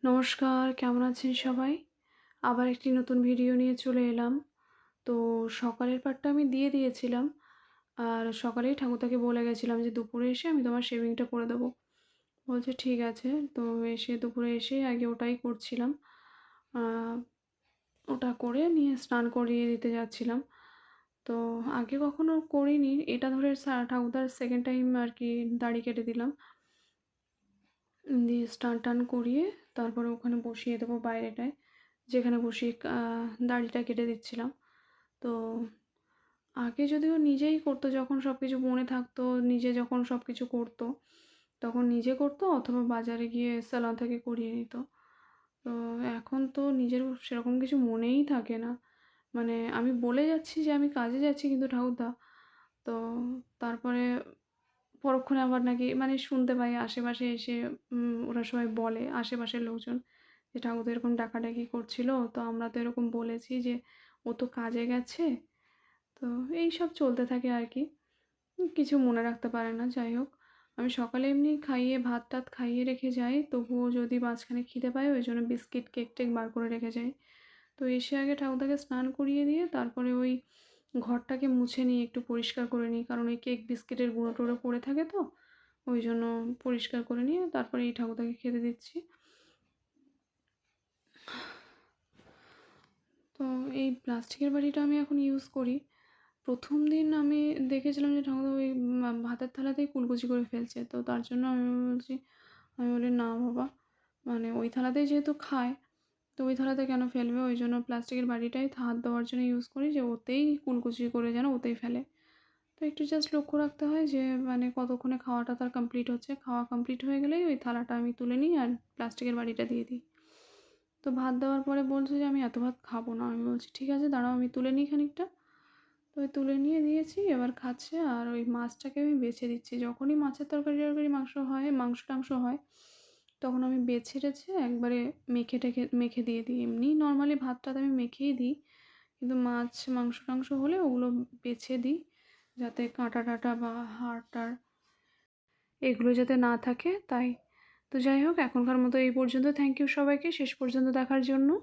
নমস্কার, কেমন আছেন সবাই? আবার একটি নতুন ভিডিও নিয়ে চলে এলাম। তো সকালের পার্টটা আমি দিয়ে দিয়েছিলাম। আর সকালেই ঠাকুরদাকে বলে গেছিলাম যে, "দুপুরে এসে আমি তোমার শেভিংটা করে দেবো।" বলছে, "ঠিক আছে।" তো দুপুরে এসে আগে ওটাই করছিলাম। আ ওটা করে নিয়ে স্নান করিয়ে দিতে যাচ্ছিলাম। তো আগে কখনো করিনি। এটা ধরে ঠাকুরদার 2nd টাইম আরকি দাড়ি কেটে দিলাম। দিয়ে স্নান-টান করিয়ে তারপরে ওখানে বসিয়ে দেবো বাইরেটায়। যেখানে বসিয়ে দাড়িটা কেটে দিচ্ছিলাম। তো আগে যদিও নিজেই করতো যখন সবকিছু মনে থাকতো, নিজে যখন সবকিছু করতো, তখন নিজে করতো অথবা বাজারে গিয়ে সেলন থেকে করিয়ে নিত। তো এখন তো নিজেরও সেরকম কিছু মনেই থাকে না। মানে আমি বলে যাচ্ছি যে আমি কাজে যাচ্ছি কিন্তু ঠাকুরদা, তো তারপরে পরক্ষণে আবার নাকি মানে শুনতে পাই আশেপাশে এসে ওরা সবাই বলে আশেপাশের লোকজন যে ঠাকুরদা এরকম ডাকাডাকি করছিল। তো আমরা তো এরকম বলেছি যে ও তো কাজে গেছে। তো এইসব চলতে থাকে আর কি। কিছু মনে রাখতে পারে না। যাই হোক, আমি সকালে এমনি খাইয়ে ভাত-টাত খাইয়ে রেখে যাই। তবুও যদি মাঝখানে খিদে পায় ওইজন্য বিস্কিট, কেক-টেক বার করে রেখে যাই। তো এসে আগে ঠাকুরদাকে স্নান করিয়ে দিয়ে তারপরে ওই ঘরটাকে মুছে নিই, একটু পরিষ্কার করে নিই। কারণ ওই কেক বিস্কিটের গুঁড়ো-টুড়ো পড়ে থাকে তো, ওইজন্য পরিষ্কার করে নিয়ে তারপরে এই ঠাকুরদাকে খেতে দিচ্ছি। তো এই প্লাস্টিকের বাটিটা আমি এখন ইউজ করি। ১ম দিন আমি দেখেছিলাম যে ঠাকুরদা ওই ভাতের থালাতেই কুলকুচি করে ফেলছে। তো তার জন্য আমি বলি, "না বাবা, মানে ওই থালাতেই যেহেতু খায়, তো ওই থালাতে কেন ফেলবে?" ওইজন্য প্লাস্টিকের বাটিটাই হাত দেওয়ার জন্য ইউজ করি যে ওতেই কুলকুচি করে যেন ওতেই ফেলে। তো একটু জাস্ট লক্ষ্য রাখতে হয় যে মানে কতক্ষণে খাওয়াটা তার কমপ্লিট হচ্ছে। খাওয়া কমপ্লিট হয়ে গেলেই ওই থালাটা আমি তুলে নিই আর প্লাস্টিকের বাটিটা দিয়ে দিই। তো ভাত দেওয়ার পরে বলছে যে, "আমি এত ভাত খাবো না।" আমি বলছি, "ঠিক আছে দাঁড়াও আমি তুলে নিই খানিকটা।" তো ওই তুলে নিয়ে দিয়েছি, এবার খাচ্ছে আর ওই মাছটাকে আমি বেছে দিচ্ছি। যখনই মাছের তরকারি-টরকারি মাংস-টাংস হয়, তখন আমি বেছে-টেছে একবারে মেখে দিয়ে দিই। এমনি নরমালি ভাত-টাত আমি মেখেই দিই। কিন্তু মাছ, মাংস-টাংস হলে ওগুলো বেছে দিই। যাতে কাঁটা-টাটা বা হাড়-টাড় এগুলো যাতে না থাকে তাই। তো যাই হোক, এখনকার মতো এই পর্যন্ত। থ্যাংক ইউ সবাইকে শেষ পর্যন্ত দেখার জন্য।